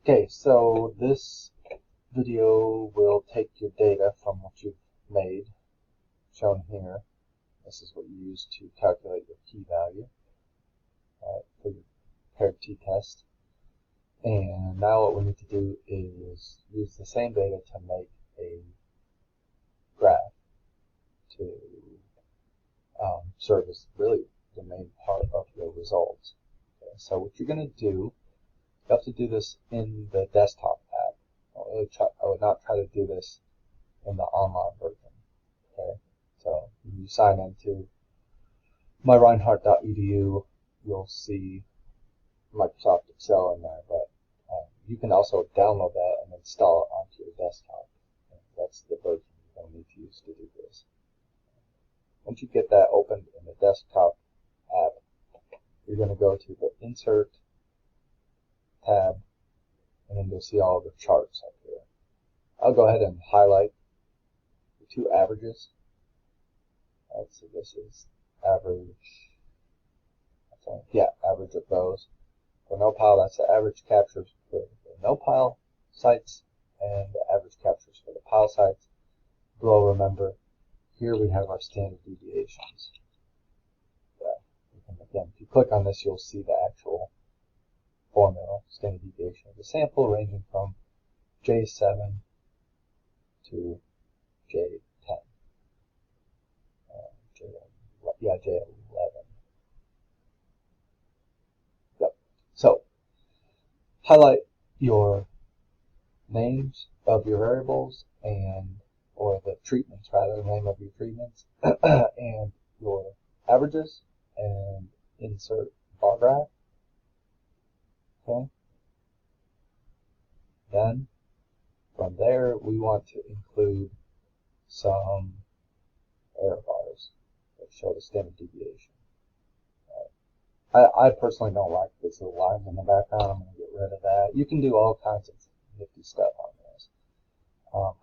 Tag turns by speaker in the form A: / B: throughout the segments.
A: Okay, so this video will take your data from what you've made, shown here. This is what you use to calculate your p-value for your paired t-test. And now what we need to do is use the same data to make a graph to serve as really the main part of your results. Okay, so what you're going to do, you have to do this in the desktop app. I would not try to do this in the online version. Okay, so you sign into myreinhardt.edu, you'll see Microsoft Excel in there, but you can also download that and install it onto your desktop. And that's the version you're going to need to use to do this. Once you get that opened in the desktop app, you're going to go to the Insert tab, and then you'll see all the charts up here. I'll go ahead and highlight the two averages. Right, so this is average, average of those. For NoPile, that's the average captures for the NoPile sites and the average captures for the Pile sites. Below, remember, here we have our standard deviations. Again, if you click on this, you'll see the actual formula, standard deviation of the sample, ranging from J7 to J10. J11. Yep. So, highlight your names of your variables or the treatments rather, the name of your treatments, and your averages, and insert bar graph. Okay. Then from there we want to include some error bars that show the standard deviation. I personally don't like this little line in the background. I'm going to get rid of that. You can do all kinds of nifty stuff on this.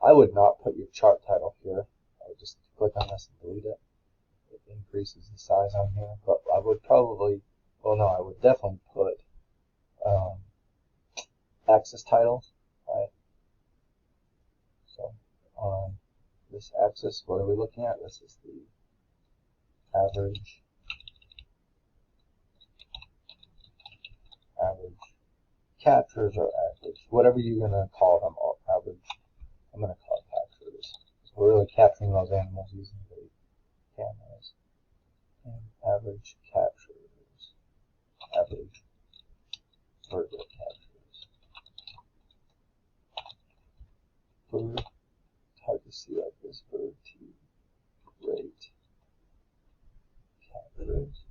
A: I would not put your chart title here. I would just click on this and delete it. It increases the size on here. But I would probably, I would definitely put axis titles, right? So on this axis, what are we looking at? This is the average captures, or average, whatever you're going to call them, or average. I'm going to call it captures. We're really capturing those animals using the cameras. And average captures, average vertical captures. Bird, it's hard to see like this, bird to rate captures.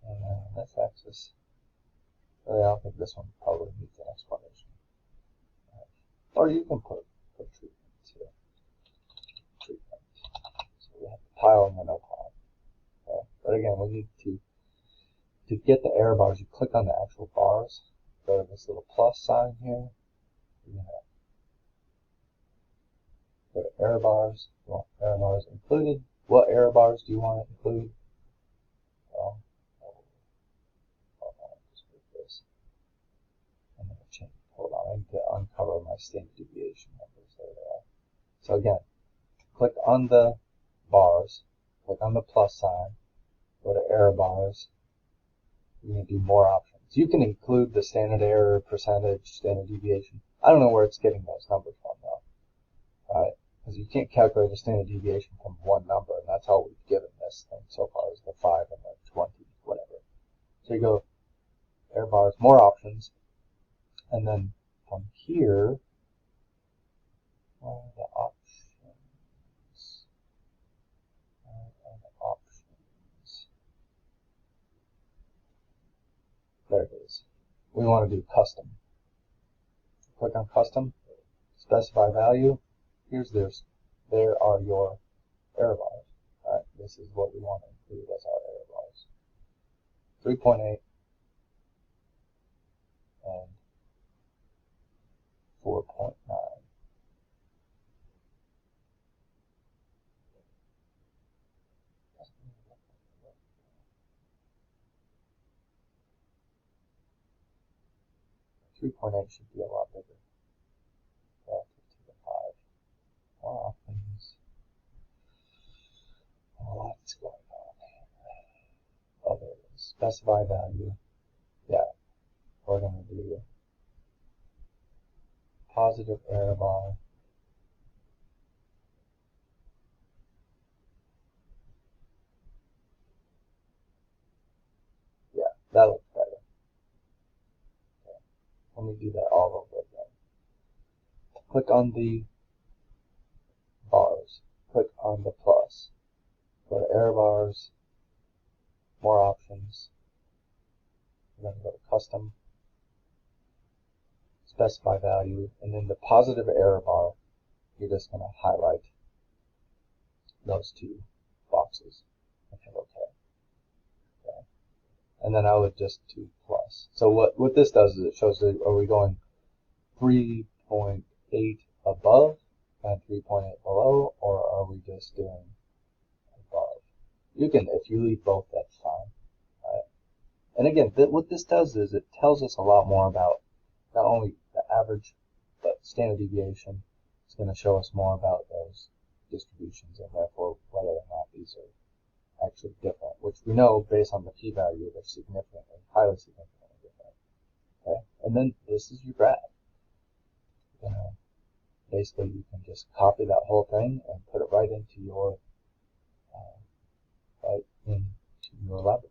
A: And this axis. I don't think this one probably needs an explanation. Or you can put treatments here. Treatment. So we have the pile and the no pile. Okay. But again, we need to get the error bars, you click on the actual bars, go to this little plus sign here. You're going to go to error bars. Well, error bars included. What error bars do you want to include? Well, just put this. I'm going to change. Hold on, I need to uncover my standard deviation numbers. There they are. So again, click on the bars, click on the plus sign, go to error bars. You're going to do more options. You can include the standard error, percentage, standard deviation. I don't know where it's getting those numbers from though. Alright, because you can't calculate a standard deviation from one number, and that's all we've given this thing so far is the 5 and the 20, whatever. So you go error bars, more options, and then from here, the options. There it is. We want to do custom. Click on custom, specify value. Here's this. There are your error bars. Right? This is what we want to include as our error bars. 3.8 and 4.9. 3.8 should be a lot bigger relative to the 5. More options. What's going on here? Oh, there it is. Specify value. Yeah, we're going to do positive error bar. Yeah, that looks better. Okay. Let me do that all over again. Click on the bars. Click on the plus. Go to error bars. More options. We're going to go to custom. Specify value. And then the positive error bar, you're just going to highlight those two boxes and hit OK. Okay. And then I would just do plus. So what this does is it shows that are we going 3.8 above and 3.8 below, or are we just doing above? You can, if you leave both, that's fine. Right? And again, what this does is it tells us a lot more about not only the average, but standard deviation. It's going to show us more about those distributions and therefore whether or not these are actually different, which we know based on the p-value they're significantly, highly significantly different. Okay, and then this is your graph. Basically, you can just copy that whole thing and put it right into your laboratory.